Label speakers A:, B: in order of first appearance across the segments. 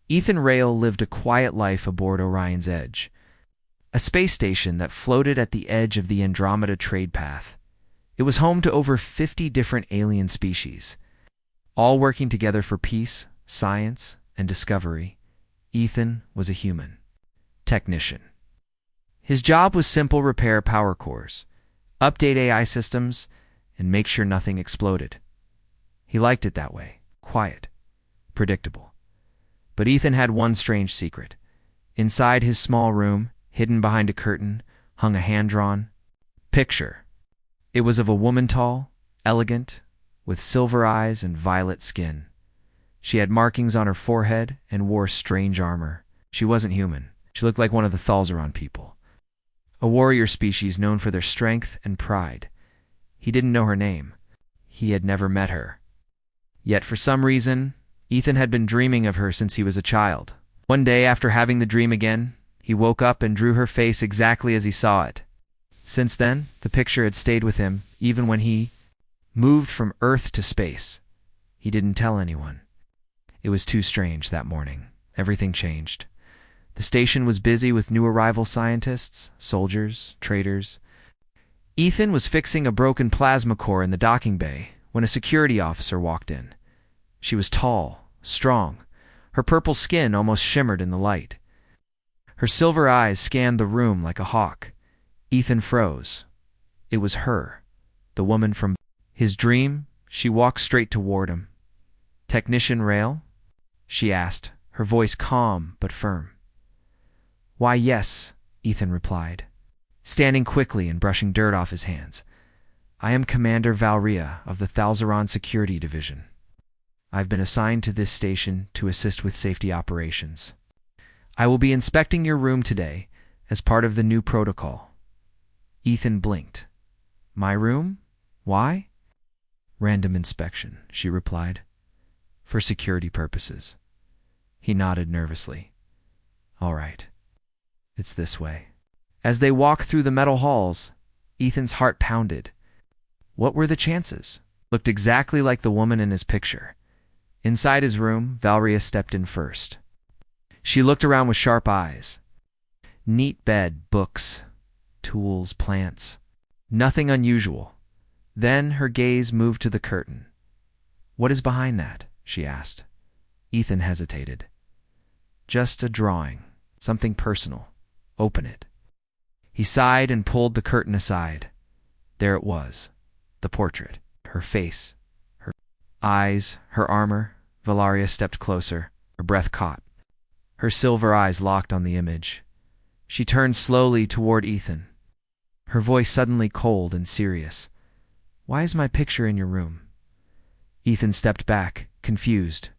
A: Ethan Rail lived a quiet life aboard Orion's Edge, a space station that floated at the edge of the Andromeda trade path. It was home to over 50 different alien species, all working together for peace, science, and discovery. Ethan was a human technician. His job was simple: repair power cores, update AI systems, and make sure nothing exploded. He liked it that way, quiet, predictable. But Ethan had one strange secret. Inside his small room, hidden behind a curtain, hung a hand-drawn picture. It was of a woman, tall, elegant, with silver eyes and violet skin. She had markings on her forehead and wore strange armor. She wasn't human. She looked like one of the Thalzaron people, a warrior species known for their strength and pride. He didn't know her name. He had never met her. Yet for some reason, Ethan had been dreaming of her since he was a child. One day, after having the dream again, he woke up and drew her face exactly as he saw it. Since then, the picture had stayed with him, even when he moved from Earth to space. He didn't tell anyone. It was too strange that morning. Everything changed. The station was busy with new arrival scientists, soldiers, traders. Ethan was fixing a broken plasma core in the docking bay when a security officer walked in. She was tall, strong. Her purple skin almost shimmered in the light. Her silver eyes scanned the room like a hawk. Ethan froze. It was her, the woman from his dream. She walked straight toward him. "Technician Rail?" she asked, her voice calm but firm. "Why, yes," Ethan replied, standing quickly and brushing dirt off his hands. "I am Commander Valria of the Thalzaron Security Division. I've been assigned to this station to assist with safety operations. I will be inspecting your room today as part of the new protocol." Ethan blinked. "My room? Why?" "Random inspection," she replied. "For security purposes." He nodded nervously. "All right. It's this way." As they walked through the metal halls, Ethan's heart pounded. What were the chances? Looked exactly like the woman in his picture. Inside his room, Valria stepped in first. She looked around with sharp eyes. Neat bed, books, tools, plants. Nothing unusual. Then her gaze moved to the curtain. "What is behind that?" she asked. Ethan hesitated. "Just a drawing. Something personal. Open it." He sighed and pulled the curtain aside. There it was. The portrait. Her face. Her eyes. Her armor. Valaria stepped closer. Her breath caught. Her silver eyes locked on the image. She turned slowly toward Ethan. Her voice suddenly cold and serious. "Why is my picture in your room?" Ethan stepped back, confused.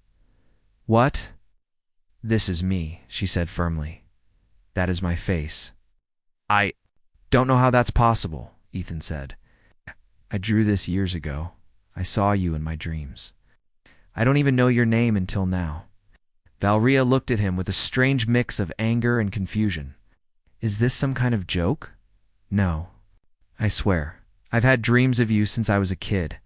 A: "What?" "This is me," she said firmly. "That is my face." "I don't know how that's possible," Ethan said. "I drew this years ago. I saw you in my dreams. I don't even know your name until now." Valria looked at him with a strange mix of anger and confusion. "Is this some kind of joke?" "No. I swear. I've had dreams of you since I was a kid.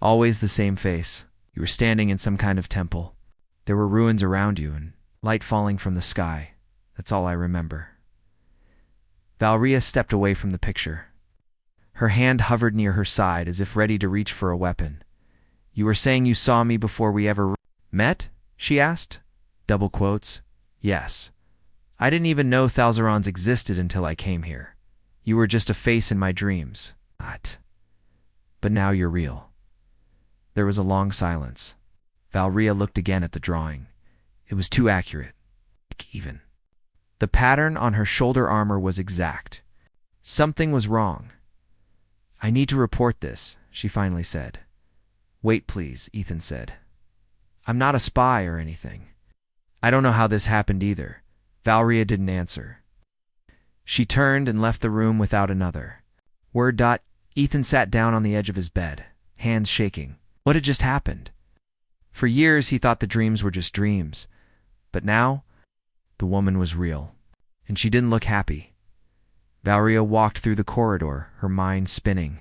A: Always the same face. You were standing in some kind of temple. There were ruins around you and light falling from the sky. That's all I remember." Valria stepped away from the picture. Her hand hovered near her side as if ready to reach for a weapon. "You were saying you saw me before we ever met?" she asked. Double quotes. "Yes. I didn't even know Thalzarons existed until I came here. You were just a face in my dreams. But now you're real." There was a long silence. Valria looked again at the drawing. It was too accurate. Even. The pattern on her shoulder armor was exact. Something was wrong. "I need to report this," she finally said. "Wait, please," Ethan said. "I'm not a spy or anything. I don't know how this happened either." Valria didn't answer. She turned and left the room without another word. Ethan sat down on the edge of his bed, hands shaking. What had just happened? For years he thought the dreams were just dreams. But now, the woman was real, and she didn't look happy. Valria walked through the corridor, her mind spinning.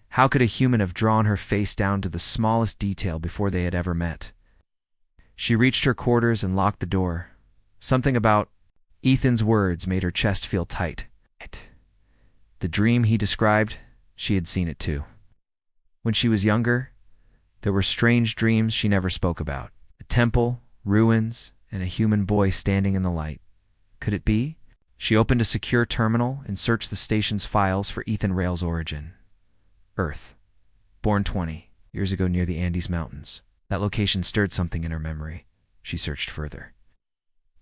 A: How could a human have drawn her face down to the smallest detail before they had ever met? She reached her quarters and locked the door. Something about Ethan's words made her chest feel tight. The dream he described, she had seen it too. When she was younger, there were strange dreams she never spoke about. A temple, ruins, and a human boy standing in the light. Could it be? She opened a secure terminal and searched the station's files for Ethan Rail's origin. Earth. Born 20 years ago near the Andes Mountains. That location stirred something in her memory. She searched further.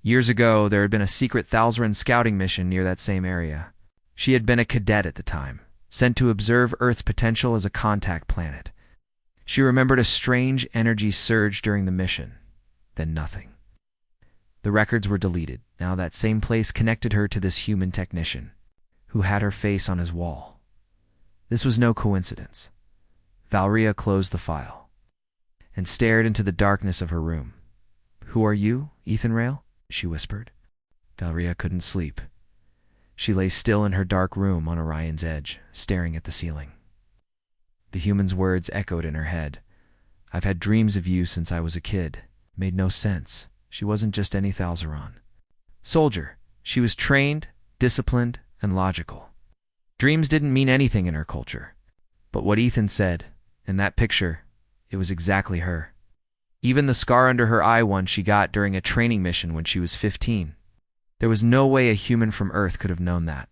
A: Years ago, there had been a secret Thalzaran scouting mission near that same area. She had been a cadet at the time, sent to observe Earth's potential as a contact planet. She remembered a strange energy surge during the mission, then nothing. The records were deleted. Now that same place connected her to this human technician, who had her face on his wall. This was no coincidence. Valeria closed the file and stared into the darkness of her room. "Who are you, Ethan Rail?" she whispered. Valeria couldn't sleep. She lay still in her dark room on Orion's edge, staring at the ceiling. The human's words echoed in her head. "I've had dreams of you since I was a kid." Made no sense. She wasn't just any Thalzaran. Soldier. She was trained, disciplined, and logical. Dreams didn't mean anything in her culture. But what Ethan said, in that picture, it was exactly her. Even the scar under her eye one she got during a training mission when she was 15. There was no way a human from Earth could have known that.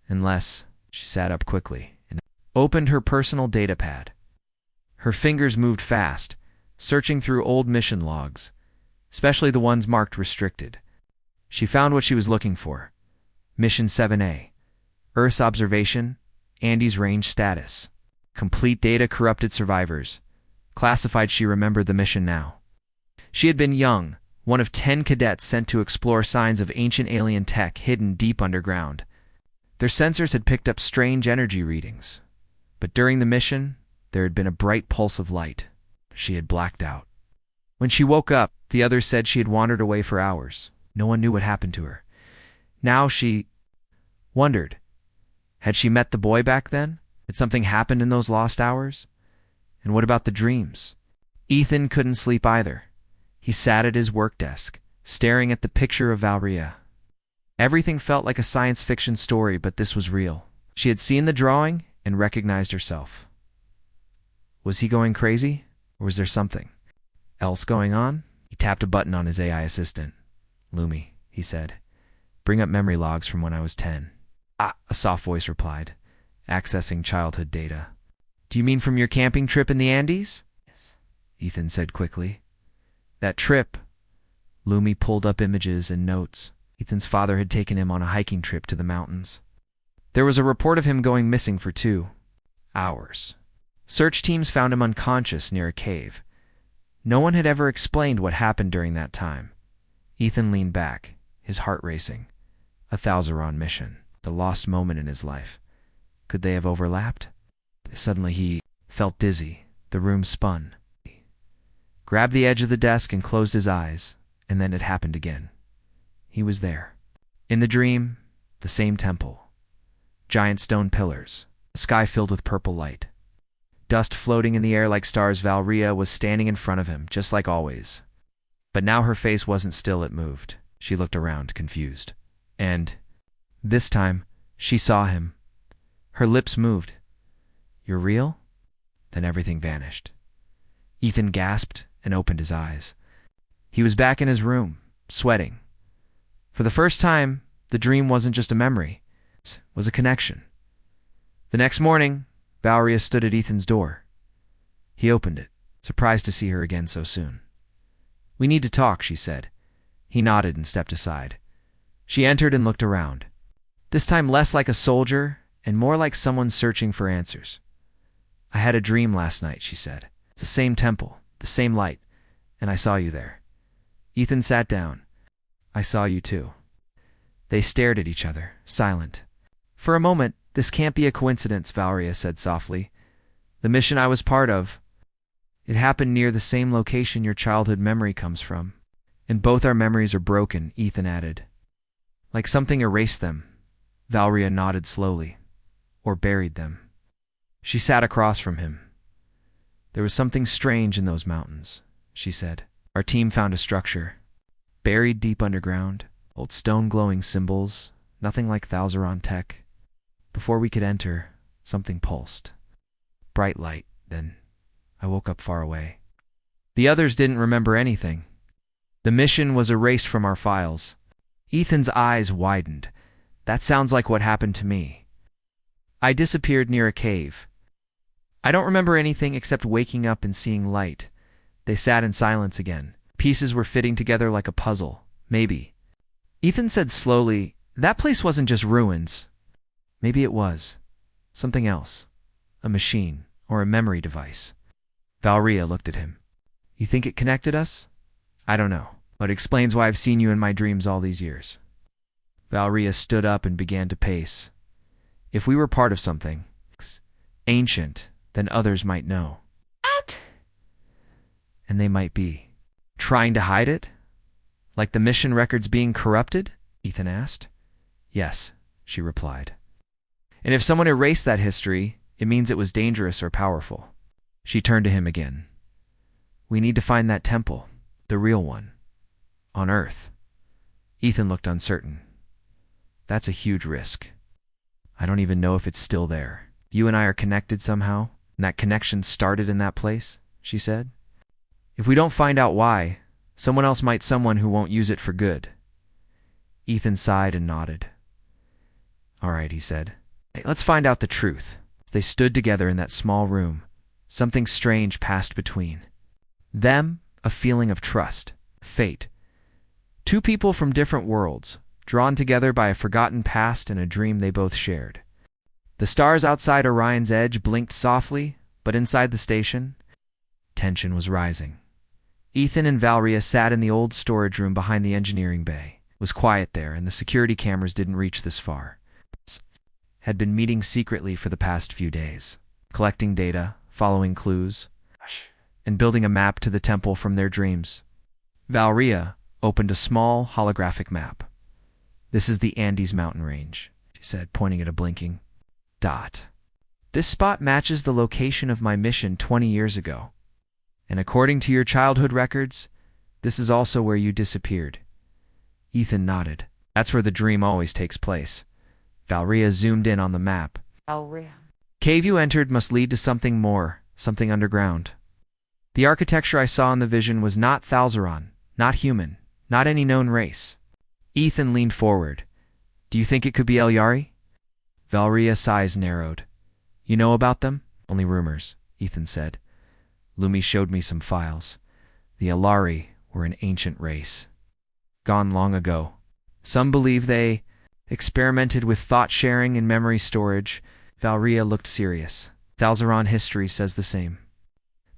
A: Unless, she sat up quickly and opened her personal data pad. Her fingers moved fast, searching through old mission logs, especially the ones marked restricted. She found what she was looking for. Mission 7A. Earth's observation, Andes range status. Complete data corrupted survivors. Classified. She remembered the mission now. She had been young, one of 10 cadets sent to explore signs of ancient alien tech hidden deep underground. Their sensors had picked up strange energy readings. But during the mission, there had been a bright pulse of light. She had blacked out. When she woke up, the others said she had wandered away for hours. No one knew what happened to her. Now she wondered, had she met the boy back then? Had something happened in those lost hours? And what about the dreams? Ethan couldn't sleep either. He sat at his work desk, staring at the picture of Valeria. Everything felt like a science fiction story, but this was real. She had seen the drawing and recognized herself. Was he going crazy? Or was there something else going on? He tapped a button on his AI assistant. "Lumi," he said. "Bring up memory logs from when I was 10. "Ah," a soft voice replied, accessing childhood data. "Do you mean from your camping trip in the Andes?" "Yes," Ethan said quickly. "That trip." Lumi pulled up images and notes. Ethan's father had taken him on a hiking trip to the mountains. There was a report of him going missing for 2 hours. Search teams found him unconscious near a cave. No one had ever explained what happened during that time. Ethan leaned back, his heart racing. A Thalzaran mission, the lost moment in his life. Could they have overlapped? Suddenly he felt dizzy. The room spun. He grabbed the edge of the desk and closed his eyes, and then it happened again. He was there. In the dream, the same temple. Giant stone pillars, a sky filled with purple light. Dust floating in the air like stars. Valeria was standing in front of him, just like always. But now her face wasn't still, it moved. She looked around, confused. And this time, she saw him. Her lips moved. "You're real?" Then everything vanished. Ethan gasped and opened his eyes. He was back in his room, sweating. For the first time, the dream wasn't just a memory. It was a connection. The next morning, Valeria stood at Ethan's door. He opened it, surprised to see her again so soon. "We need to talk," she said. He nodded and stepped aside. She entered and looked around. This time less like a soldier and more like someone searching for answers. "I had a dream last night," she said. "It's the same temple, the same light, and I saw you there." Ethan sat down. "I saw you too." They stared at each other, silent. "For a moment, this can't be a coincidence," Valeria said softly. "The mission I was part of, it happened near the same location your childhood memory comes from. And both our memories are broken," Ethan added. "Like something erased them." Valeria nodded slowly. "Or buried them." She sat across from him. "There was something strange in those mountains," she said. Our team found a structure, buried deep underground, old stone glowing symbols, nothing like Thalzeron tech. Before we could enter, something pulsed. Bright light, then I woke up far away. The others didn't remember anything. The mission was erased from our files. Ethan's eyes widened. That sounds like what happened to me. I disappeared near a cave. I don't remember anything except waking up and seeing light. They sat in silence again. Pieces were fitting together like a puzzle. Maybe. Ethan said slowly, that place wasn't just ruins. Maybe it was. Something else. A machine or a memory device. Valria looked at him. You think it connected us? I don't know, but it explains why I've seen you in my dreams all these years. Valria stood up and began to pace. If we were part of something ancient, then others might know. What? And they might be trying to hide it? Like the mission records being corrupted? Ethan asked. Yes, she replied. And if someone erased that history, it means it was dangerous or powerful. She turned to him again. We need to find that temple, the real one, on Earth. Ethan looked uncertain. That's a huge risk. I don't even know if it's still there. You and I are connected somehow, and that connection started in that place, she said. If we don't find out why, someone else might someone who won't use it for good. Ethan sighed and nodded. All right, he said. Hey, let's find out the truth. They stood together in that small room. Something strange passed between them, a feeling of trust, fate. Two people from different worlds, drawn together by a forgotten past and a dream they both shared. The stars outside Orion's edge blinked softly, but inside the station, tension was rising. Ethan and Valria sat in the old storage room behind the engineering bay. It was quiet there, and the security cameras didn't reach this far. Had been meeting secretly for the past few days, collecting data, following clues, and building a map to the temple from their dreams. Valria opened a small holographic map. This is the Andes mountain range, she said, pointing at a blinking dot. This spot matches the location of my mission 20 years ago. And according to your childhood records, this is also where you disappeared. Ethan nodded. That's where the dream always takes place. Valria zoomed in on the map. Valria. Cave you entered must lead to something more, something underground. The architecture I saw in the vision was not Thalzeron, not human, not any known race. Ethan leaned forward. Do you think it could be Elyari? Valria's eyes narrowed. You know about them? Only rumors, Ethan said. Lumi showed me some files. The Elyari were an ancient race. Gone long ago. Some believe they experimented with thought-sharing and memory storage. Valria looked serious. Thalzeron history says the same.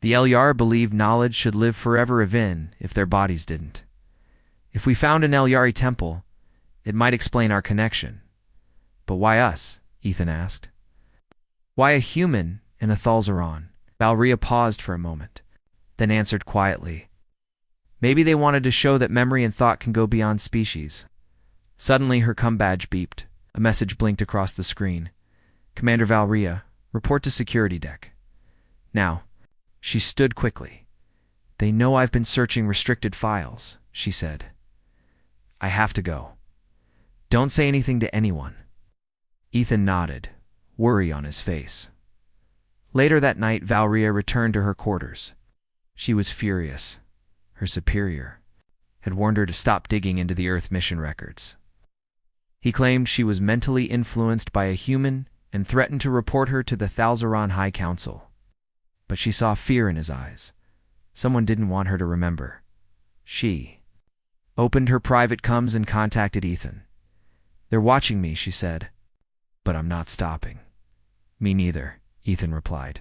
A: The Elyar believed knowledge should live forever even if their bodies didn't. If we found an Elyari temple, it might explain our connection. But why us? Ethan asked. Why a human in a Thalzeron? Valria paused for a moment, then answered quietly. Maybe they wanted to show that memory and thought can go beyond species. Suddenly her cum badge beeped. A message blinked across the screen. Commander Valria, report to security deck. Now, she stood quickly. They know I've been searching restricted files, she said. I have to go. Don't say anything to anyone. Ethan nodded, worry on his face. Later that night, Valria returned to her quarters. She was furious. Her superior had warned her to stop digging into the Earth mission records. He claimed she was mentally influenced by a human and threatened to report her to the Thalzeron High Council. But she saw fear in his eyes. Someone didn't want her to remember. She opened her private comms and contacted Ethan. They're watching me, she said. But I'm not stopping. Me neither, Ethan replied.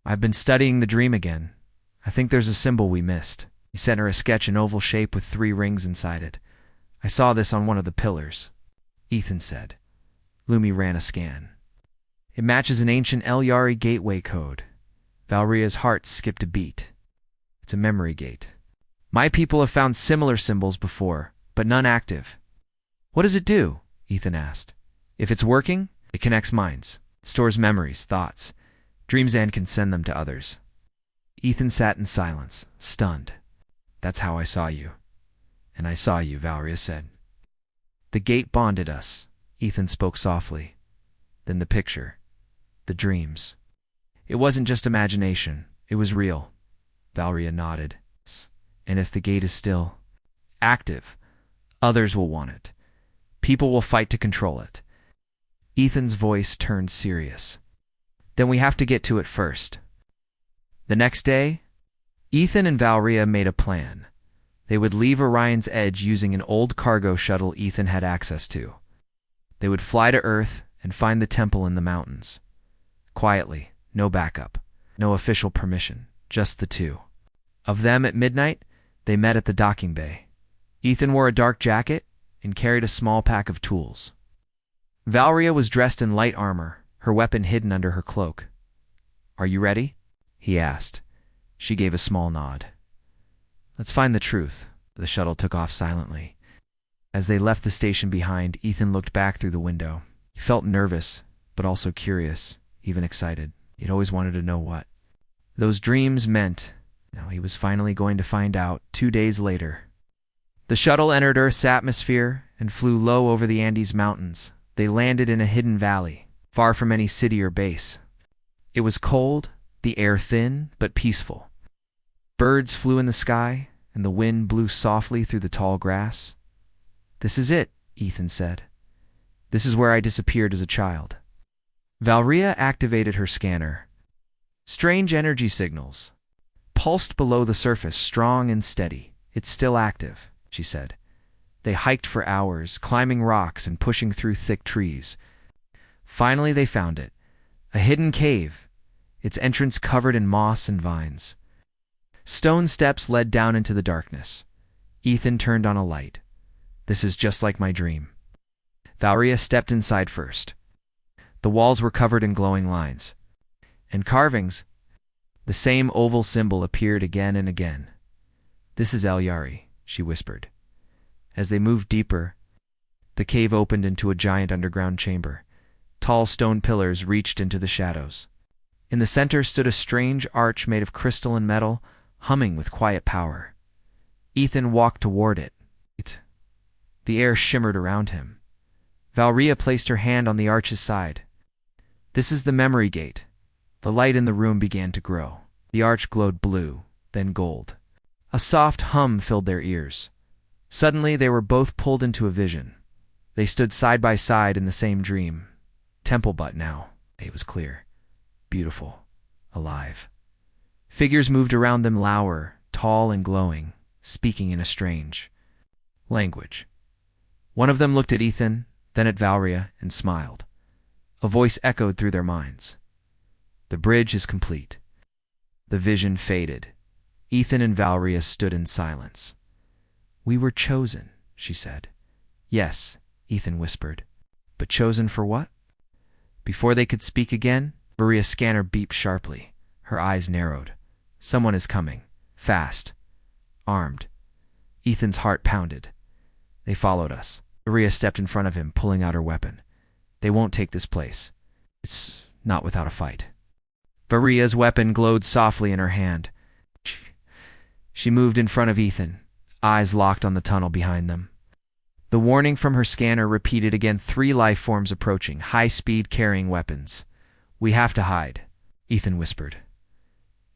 A: I've been studying the dream again. I think there's a symbol we missed. He sent her a sketch in oval shape with 3 rings inside it. I saw this on one of the pillars, Ethan said. Lumi ran a scan. It matches an ancient Elyari gateway code. Valria's heart skipped a beat. It's a memory gate. My people have found similar symbols before, but none active. What does it do? Ethan asked. If it's working, it connects minds, stores memories, thoughts, dreams, and can send them to others. Ethan sat in silence, stunned. That's how I saw you. And I saw you, Valeria said. The gate bonded us, Ethan spoke softly. Then the picture. The dreams. It wasn't just imagination. It was real. Valeria nodded. And if the gate is still active, others will want it. People will fight to control it. Ethan's voice turned serious. Then we have to get to it first. The next day, Ethan and Valeria made a plan. They would leave Orion's Edge using an old cargo shuttle Ethan had access to. They would fly to Earth and find the temple in the mountains. Quietly, no backup, no official permission, just the two. Of them at midnight, they met at the docking bay. Ethan wore a dark jacket and carried a small pack of tools. Valeria was dressed in light armor, her weapon hidden under her cloak. "Are you ready?" he asked. She gave a small nod. "Let's find the truth." The shuttle took off silently. As they left the station behind, Ethan looked back through the window. He felt nervous, but also curious, even excited. He'd always wanted to know what those dreams meant. Now he was finally going to find out 2 days later. The shuttle entered Earth's atmosphere and flew low over the Andes Mountains. They landed in a hidden valley, far from any city or base. It was cold, the air thin, but peaceful. Birds flew in the sky, and the wind blew softly through the tall grass. "This is it," Ethan said. "This is where I disappeared as a child." Valeria activated her scanner. Strange energy signals pulsed below the surface, strong and steady. "It's still active," she said. They hiked for hours, climbing rocks and pushing through thick trees. Finally, they found it. A hidden cave, its entrance covered in moss and vines. Stone steps led down into the darkness. Ethan turned on a light. "This is just like my dream." Valeria stepped inside first. The walls were covered in glowing lines and carvings. The same oval symbol appeared again and again. "This is El Yari," she whispered. As they moved deeper, the cave opened into a giant underground chamber. Tall stone pillars reached into the shadows. In the center stood a strange arch made of crystal and metal, humming with quiet power. Ethan walked toward it. The air shimmered around him. Valeria placed her hand on the arch's side. "This is the memory gate." The light in the room began to grow. The arch glowed blue, then gold. A soft hum filled their ears. Suddenly, they were both pulled into a vision. They stood side by side in the same dream. Temple but now, it was clear. Beautiful. Alive. Figures moved around them, lower, tall and glowing, speaking in a strange language. One of them looked at Ethan, then at Valeria, and smiled. A voice echoed through their minds. "The bridge is complete." The vision faded. Ethan and Valeria stood in silence. "We were chosen," she said. "Yes," Ethan whispered. "But chosen for what?" Before they could speak again, Valeria's scanner beeped sharply. Her eyes narrowed. "Someone is coming. Fast. Armed." Ethan's heart pounded. "They followed us." Valeria stepped in front of him, pulling out her weapon. "They won't take this place. It's not without a fight." Valeria's weapon glowed softly in her hand. She moved in front of Ethan, eyes locked on the tunnel behind them. The warning from her scanner repeated again, 3 life forms approaching, high-speed carrying weapons. "We have to hide," Ethan whispered.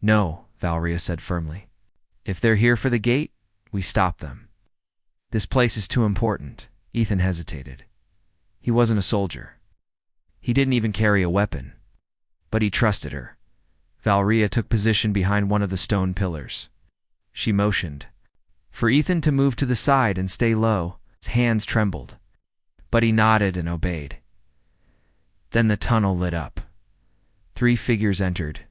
A: "No," Valeria said firmly. "If they're here for the gate, we stop them." "This place is too important." Ethan hesitated. He wasn't a soldier. He didn't even carry a weapon. But he trusted her. Valeria took position behind one of the stone pillars. She motioned for Ethan to move to the side and stay low. His hands trembled, but he nodded and obeyed. Then the tunnel lit up. 3 figures entered,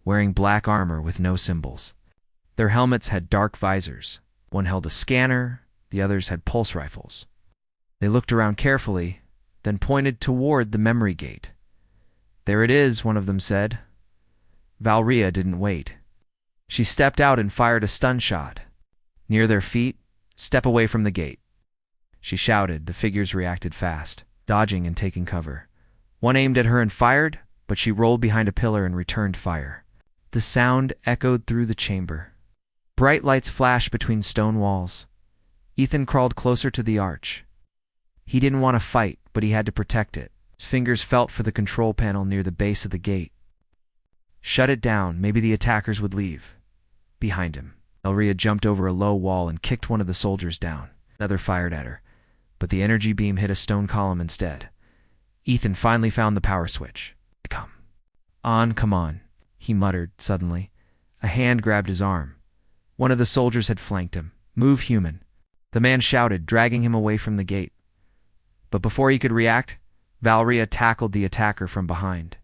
A: wearing black armor with no symbols. Their helmets had dark visors. One held a scanner, the others had pulse rifles. They looked around carefully, then pointed toward the memory gate. "There it is," one of them said. Valeria didn't wait. She stepped out and fired a stun shot. Near their feet, "Step away from the gate." She shouted. The figures reacted fast, dodging and taking cover. One aimed at her and fired, but she rolled behind a pillar and returned fire. The sound echoed through the chamber. Bright lights flashed between stone walls. Ethan crawled closer to the arch. He didn't want to fight, but he had to protect it. His fingers felt for the control panel near the base of the gate. Shut it down, maybe the attackers would leave. Behind him, Valria jumped over a low wall and kicked one of the soldiers down. Another fired at her, but the energy beam hit a stone column instead. Ethan finally found the power switch. Come on, he muttered suddenly. A hand grabbed his arm. One of the soldiers had flanked him. Move, human. The man shouted, dragging him away from the gate. But before he could react, Valria tackled the attacker from behind.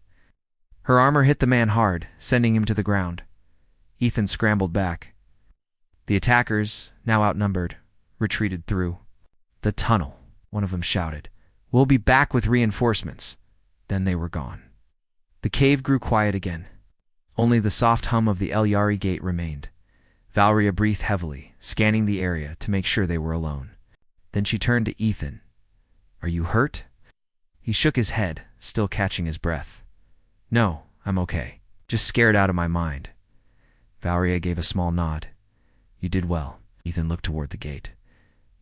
A: Her armor hit the man hard, sending him to the ground. Ethan scrambled back. The attackers, now outnumbered, retreated through the tunnel, one of them shouted. We'll be back with reinforcements. Then they were gone. The cave grew quiet again. Only the soft hum of the Elyari gate remained. Valria breathed heavily, scanning the area to make sure they were alone. Then she turned to Ethan. Are you hurt? He shook his head, still catching his breath. No, I'm okay. Just scared out of my mind. Valria gave a small nod. You did well. Ethan looked toward the gate.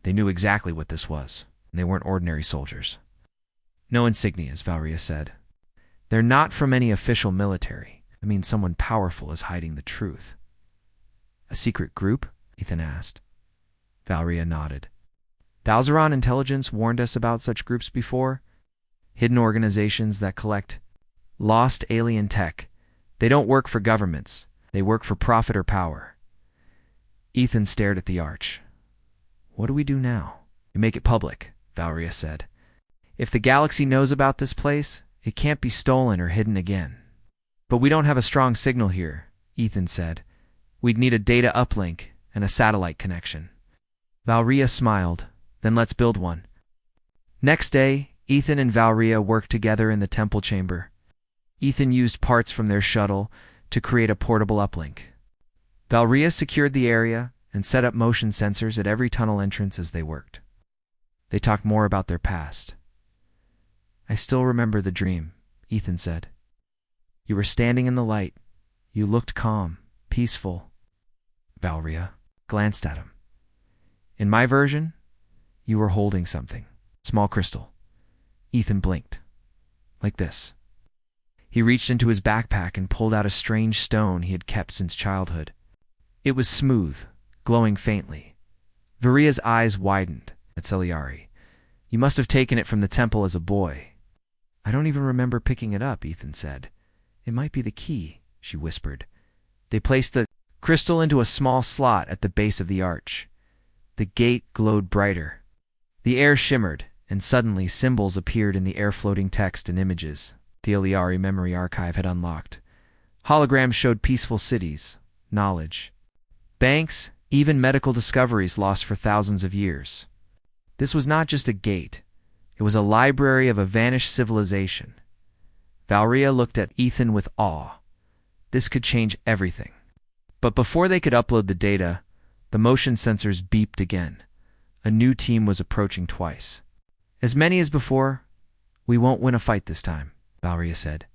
A: They knew exactly what this was, and they weren't ordinary soldiers. No insignias, Valria said. They're not from any official military. I mean, someone powerful is hiding the truth. A secret group? Ethan asked. Valria nodded. Dalzaron intelligence warned us about such groups before. Hidden organizations that collect lost alien tech. They don't work for governments. They work for profit or power. Ethan stared at the arch. What do we do now? We make it public, Valria said. If the galaxy knows about this place, it can't be stolen or hidden again. But we don't have a strong signal here, Ethan said. We'd need a data uplink and a satellite connection. Valria smiled. Then let's build one. Next day, Ethan and Valria worked together in the temple chamber. Ethan used parts from their shuttle to create a portable uplink. Valria secured the area and set up motion sensors at every tunnel entrance as they worked. They talked more about their past. I still remember the dream, Ethan said. You were standing in the light. You looked calm, peaceful. Valria glanced at him. In my version, you were holding something. Small crystal. Ethan blinked. Like this. He reached into his backpack and pulled out a strange stone he had kept since childhood. It was smooth, glowing faintly. Valria's eyes widened at Elyari. You must have taken it from the temple as a boy. I don't even remember picking it up, Ethan said. It might be the key, she whispered. They placed the crystal into a small slot at the base of the arch. The gate glowed brighter. The air shimmered, and suddenly symbols appeared in the air-floating text and images the Elyari memory archive had unlocked. Holograms showed peaceful cities, knowledge, banks, even medical discoveries lost for thousands of years. This was not just a gate. It was a library of a vanished civilization. Valria looked at Ethan with awe. This could change everything. But before they could upload the data, the motion sensors beeped again. A new team was approaching twice. As many as before, we won't win a fight this time, Valria said.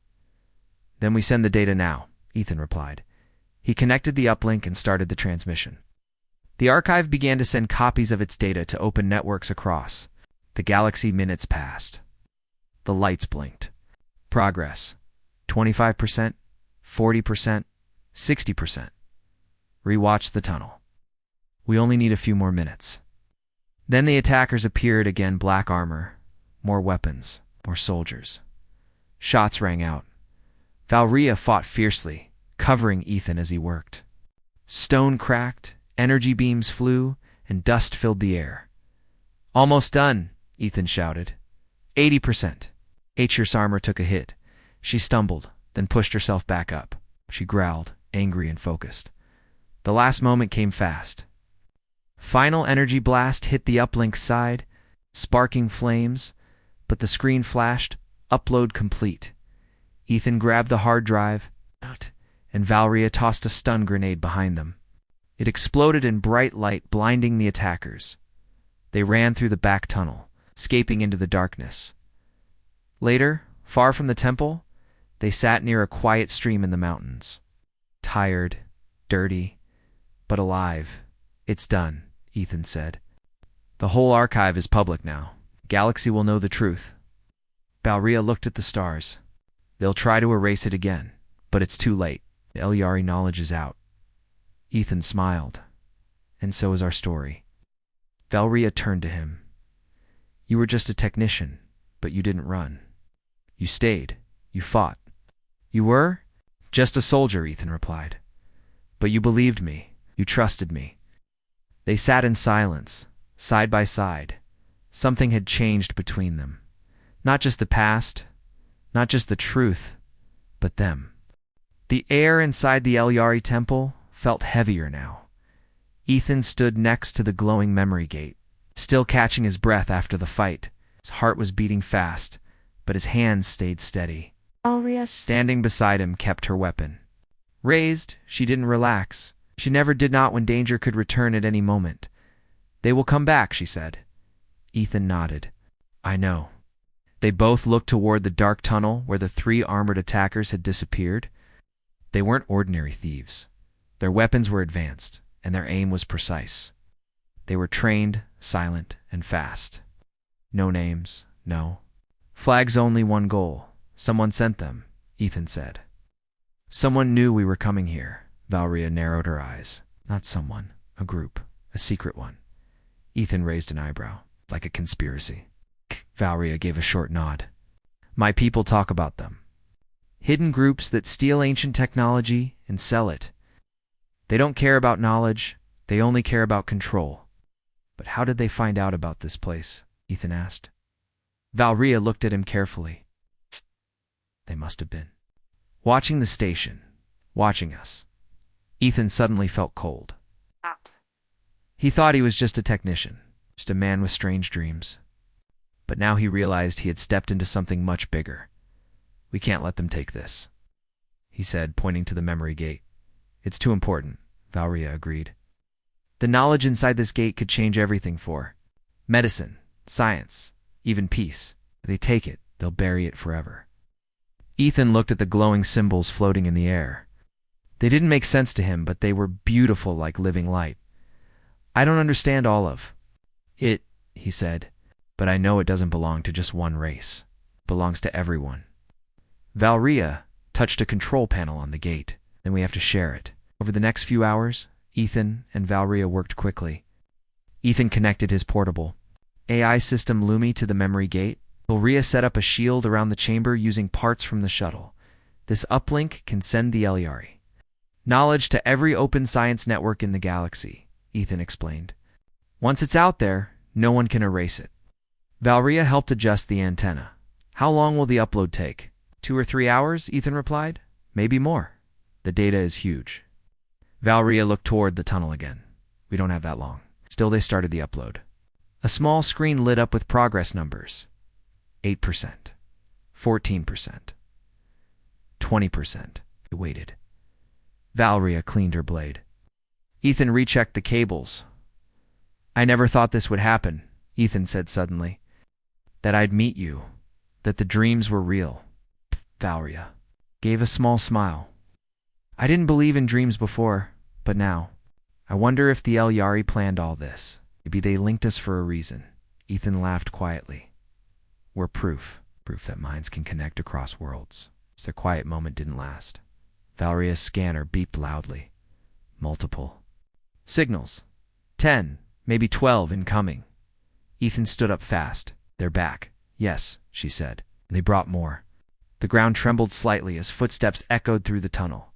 A: Then we send the data now, Ethan replied. He connected the uplink and started the transmission. The archive began to send copies of its data to open networks across. The galaxy minutes passed. The lights blinked. Progress. 25%, 40%, 60%. Rewatch the tunnel. We only need a few more minutes. Then the attackers appeared again, black armor, more weapons, more soldiers. Shots rang out. Valria fought fiercely, covering Ethan as he worked. Stone cracked, energy beams flew, and dust filled the air. Almost done, Ethan shouted. 80%. H.F.Y. armor took a hit. She stumbled, then pushed herself back up. She growled, angry and focused. The last moment came fast. Final energy blast hit the uplink's side, sparking flames, but the screen flashed, upload complete. Ethan grabbed the hard drive, and Valria tossed a stun grenade behind them. It exploded in bright light, blinding the attackers. They ran through the back tunnel, escaping into the darkness. Later, far from the temple, they sat near a quiet stream in the mountains. Tired, dirty, but but alive. It's done, Ethan said. The whole archive is public now. Galaxy will know the truth. Valria looked at the stars. They'll try to erase it again, but it's too late. The Elyari knowledge is out. Ethan smiled. And so is our story. Valria turned to him. You were just a technician, but you didn't run. You stayed. You fought. You were? Just a soldier, Ethan replied. But you believed me. You trusted me. They sat in silence, side by side. Something had changed between them. Not just the past, not just the truth, but them. The air inside the Elyari temple felt heavier now. Ethan stood next to the glowing memory gate, still catching his breath after the fight. His heart was beating fast, but his hands stayed steady.
B: Valria,
A: Standing beside him, kept her weapon. Raised, she didn't relax. She never did not when danger could return at any moment. They will come back, she said. Ethan nodded. I know. They both looked toward the dark tunnel where the 3 armored attackers had disappeared. They weren't ordinary thieves. Their weapons were advanced, and their aim was precise. They were trained, silent, and fast. No names, no. Flags only, one goal. Someone sent them, Ethan said. Someone knew we were coming here. Valria narrowed her eyes. Not someone, a group, a secret one. Ethan raised an eyebrow. Like a conspiracy. Valria gave a short nod. My people talk about them. Hidden groups that steal ancient technology and sell it. They don't care about knowledge, they only care about control. But how did they find out about this place? Ethan asked. Valria looked at him carefully. They must have been watching the station, watching us. Ethan suddenly felt cold. He thought he was just a technician, just a man with strange dreams. But now he realized he had stepped into something much bigger. We can't let them take this, he said, pointing to the memory gate. It's too important, Valria agreed. The knowledge inside this gate could change everything for medicine, science, even peace. If they take it, they'll bury it forever. Ethan looked at the glowing symbols floating in the air. They didn't make sense to him, but they were beautiful like living light. I don't understand all of it, he said, but I know it doesn't belong to just one race. It belongs to everyone. Valria touched a control panel on the gate. Then we have to share it. Over the next few hours, Ethan and Valria worked quickly. Ethan connected his portable AI system Lumi to the memory gate. Valria set up a shield around the chamber using parts from the shuttle. This uplink can send the Elyari knowledge to every open science network in the galaxy, Ethan explained. Once it's out there, no one can erase it. Valria helped adjust the antenna. How long will the upload take? 2 or 3 hours, Ethan replied. Maybe more. The data is huge. Valria looked toward the tunnel again. We don't have that long. Still, they started the upload. A small screen lit up with progress numbers. 8%. 14%. 20%. It waited. Valria cleaned her blade. Ethan rechecked the cables. I never thought this would happen, Ethan said suddenly. That I'd meet you. That the dreams were real. Valria gave a small smile. I didn't believe in dreams before, but now. I wonder if the Elyari planned all this. Maybe they linked us for a reason. Ethan laughed quietly. We're proof that minds can connect across worlds. Their quiet moment didn't last. Valria's scanner beeped loudly. Multiple signals. 10, maybe 12 incoming. Ethan stood up fast. They're back. Yes, she said. They brought more. The ground trembled slightly as footsteps echoed through the tunnel.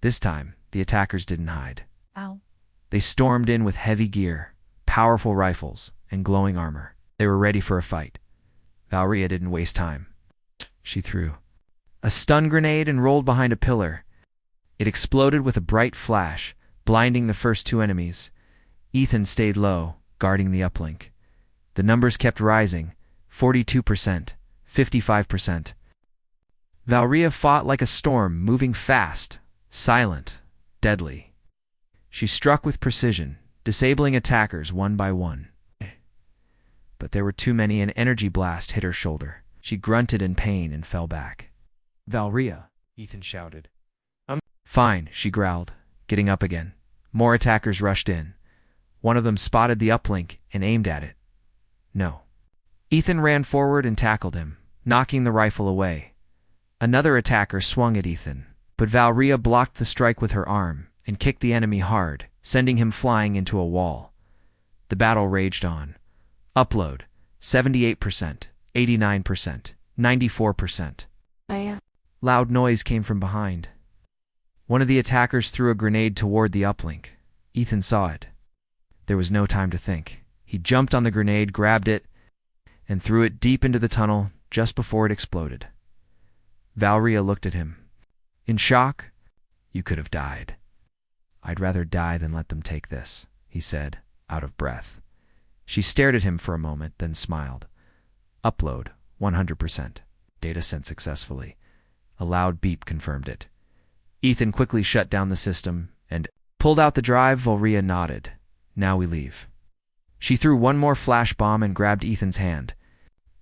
A: This time, the attackers didn't hide.
B: Ow.
A: They stormed in with heavy gear, powerful rifles, and glowing armor. They were ready for a fight. Valria didn't waste time. She threw a stun grenade and rolled behind a pillar. It exploded with a bright flash, blinding the first 2 enemies. Ethan stayed low, guarding the uplink. The numbers kept rising, 42%, 55%. Valria fought like a storm, moving fast, silent, deadly. She struck with precision, disabling attackers one by one. But there were too many. An energy blast hit her shoulder. She grunted in pain and fell back. Valria, Ethan shouted. Fine, she growled, getting up again. More attackers rushed in. One of them spotted the uplink and aimed at it. No. Ethan ran forward and tackled him, knocking the rifle away. Another attacker swung at Ethan, but Valria blocked the strike with her arm and kicked the enemy hard, sending him flying into a wall. The battle raged on. Upload: 78%, 89%, 94%. Loud noise came from behind. One of the attackers threw a grenade toward the uplink. Ethan saw it. There was no time to think. He jumped on the grenade, grabbed it, and threw it deep into the tunnel just before it exploded. Valria looked at him. In shock, "You could have died." "I'd rather die than let them take this," he said, out of breath. She stared at him for a moment, then smiled. Upload: 100%. Data sent successfully. A loud beep confirmed it. Ethan quickly shut down the system and pulled out the drive. Valria nodded. "Now we leave." She threw one more flash bomb and grabbed Ethan's hand.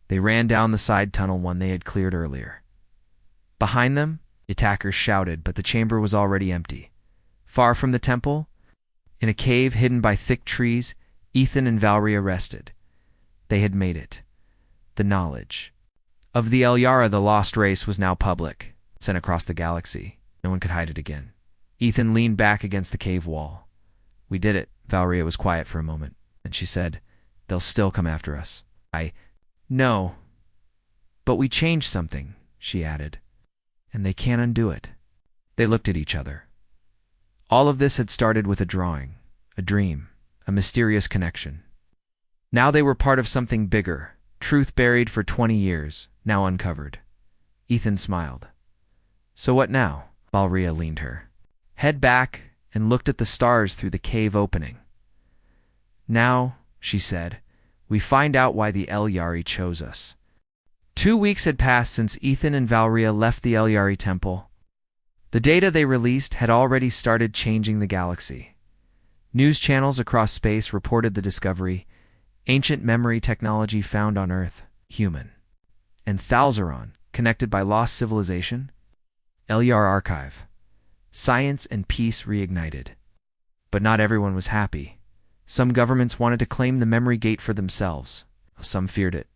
A: They ran down the side tunnel, one they had cleared earlier. Behind them, attackers shouted, but the chamber was already empty. Far from the temple, in a cave hidden by thick trees, Ethan and Valria rested. They had made it. The knowledge of the El Yara, the lost race, was now public, sent across the galaxy. No one could hide it again. Ethan leaned back against the cave wall. "We did it." Valria was quiet for a moment, and she said, "They'll still come after us." "I know. But we changed something," she added, "and they can't undo it." They looked at each other. All of this had started with a drawing, a dream, a mysterious connection. Now they were part of something bigger, truth buried for 20 years, now uncovered. Ethan smiled. "So what now?" Valria leaned her head back and looked at the stars through the cave opening. "Now," she said, "we find out why the El Yari chose us." 2 weeks had passed since Ethan and Valria left the El Yari temple. The data they released had already started changing the galaxy. News channels across space reported the discovery: ancient memory technology found on Earth, human. And Thalzaron, connected by lost civilization? El Yar archive. Science and peace reignited. But not everyone was happy. Some governments wanted to claim the memory gate for themselves. Some feared it.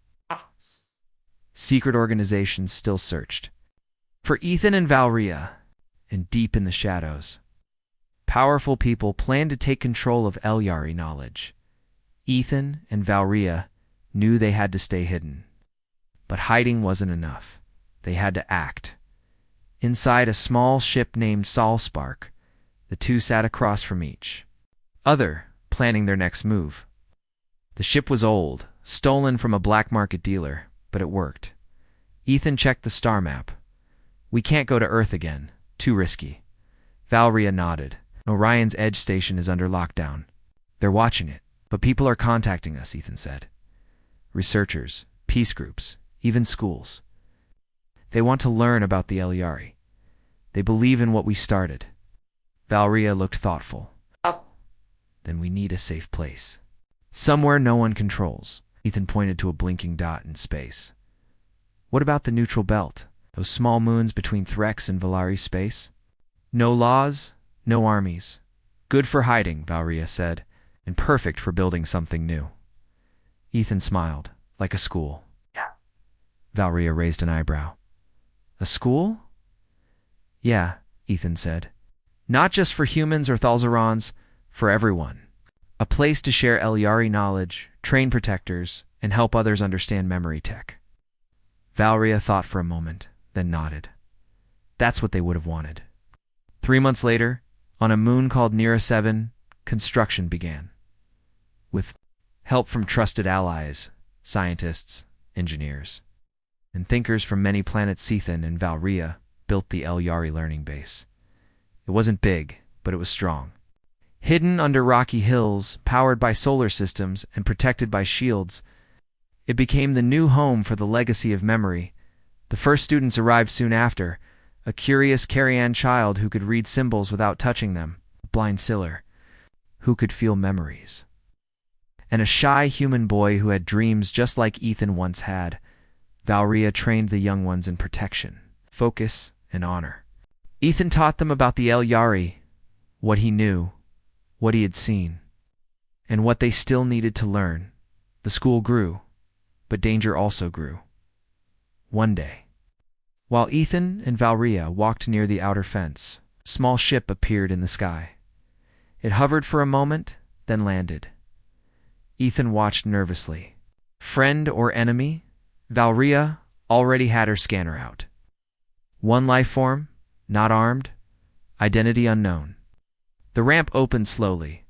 A: Secret organizations still searched. For Ethan and Valria, and deep in the shadows, powerful people planned to take control of El Yari knowledge. Ethan and Valria knew they had to stay hidden. But hiding wasn't enough. They had to act. Inside a small ship named Solspark, the two sat across from each other, planning their next move. The ship was old, stolen from a black market dealer, but it worked. Ethan checked the star map. "We can't go to Earth again. Too risky." Valria nodded. "Orion's Edge station is under lockdown. They're watching it. But people are contacting us," Ethan said. "Researchers, peace groups, even schools. They want to learn about the El Yari. They believe in what we started." Valria looked thoughtful. "Then we need a safe place. Somewhere no one controls." Ethan pointed to a blinking dot in space. "What about the neutral belt? Those small moons between Threx and Valari space? No laws, no armies. Good for hiding," Valria said, "and perfect for building something new." Ethan smiled. "Like a school." Valria raised an eyebrow. "A school?" "Yeah," Ethan said. "Not just for humans or Thalzarons, for everyone. A place to share El Yari knowledge, train protectors, and help others understand memory tech." Valria thought for a moment, then nodded. That's what they would have wanted. 3 months later, on a moon called Nera 7, construction began. With help from trusted allies, scientists, engineers, and thinkers from many planets, Ethan and Valria built the El Yari learning base. It wasn't big, but it was strong. Hidden under rocky hills, powered by solar systems, and protected by shields, it became the new home for the legacy of memory. The first students arrived soon after, a curious Carrian child who could read symbols without touching them, a blind Siller who could feel memories, and a shy human boy who had dreams just like Ethan once had. Valria trained the young ones in protection, focus, and honor. Ethan taught them about the El Yari, what he knew, what he had seen, and what they still needed to learn. The school grew, but danger also grew. One day, while Ethan and Valria walked near the outer fence, a small ship appeared in the sky. It hovered for a moment, then landed. Ethan watched nervously. Friend or enemy? Valria already had her scanner out. One life form, not armed, identity unknown. The ramp opened slowly.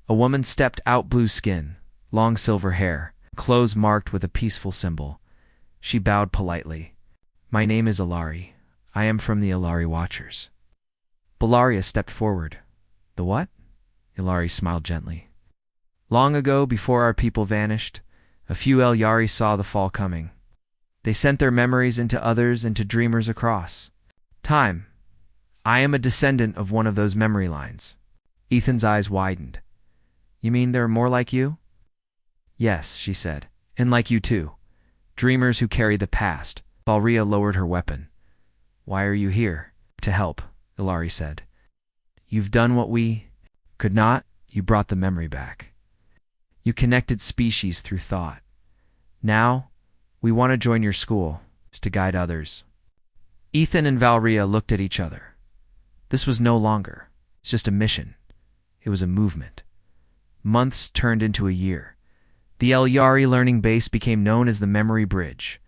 A: A woman stepped out, blue skin, long silver hair, clothes marked with a peaceful symbol. She bowed politely. My name is Ilari. I am from the Ilari Watchers. Bellaria stepped forward. The what? Ilari smiled gently. Long ago, before our people vanished, a few Elyari saw the fall coming. They sent their memories into others, into dreamers across time. I am a descendant of one of those memory lines. Ethan's eyes widened. You mean there are more like you? Yes, she said, and like you too. Dreamers who carry the past. Valria lowered her weapon. Why are you here? To help, Ilari said. You've done what we could not. You brought the memory back. You connected species through thought. Now, we want to join your school, to guide others. Ethan and Valria looked at each other. This was no longer just a mission. It was a movement. Months turned into a year. The Elyari learning base became known as the Memory Bridge.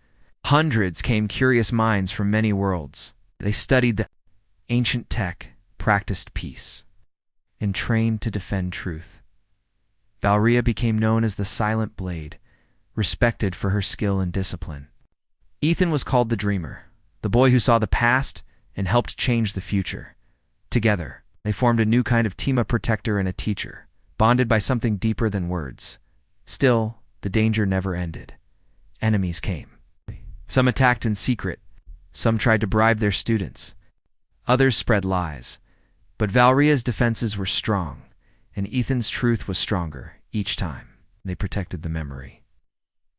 A: Hundreds came, curious minds from many worlds. They studied the ancient tech, practiced peace, and trained to defend truth. Valria became known as the Silent Blade, respected for her skill and discipline. Ethan was called the Dreamer, the boy who saw the past and helped change the future. Together, they formed a new kind of team, a protector and a teacher, bonded by something deeper than words. Still, the danger never ended. Enemies came. Some attacked in secret. Some tried to bribe their students. Others spread lies. But Valria's defenses were strong, and Ethan's truth was stronger. Each time, they protected the memory.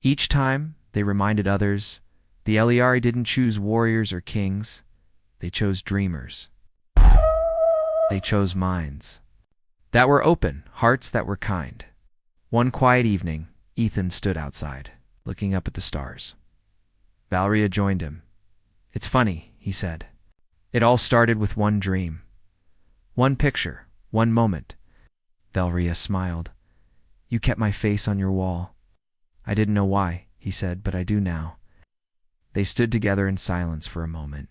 A: Each time, they reminded others, the Elyari didn't choose warriors or kings. They chose dreamers. They chose minds that were open, hearts that were kind. One quiet evening, Ethan stood outside, looking up at the stars. Valria joined him. It's funny, he said. It all started with one dream. One picture, one moment. Valria smiled. You kept my face on your wall. I didn't know why, he said, but I do now. They stood together in silence for a moment.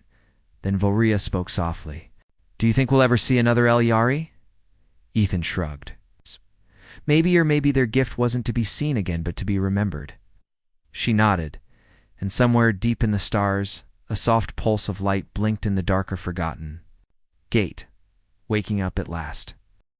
A: Then Valria spoke softly. Do you think we'll ever see another Elyari? Ethan shrugged. Maybe, or maybe their gift wasn't to be seen again, but to be remembered. She nodded, and somewhere deep in the stars, a soft pulse of light blinked in the dark of forgotten. Gate, waking up at last.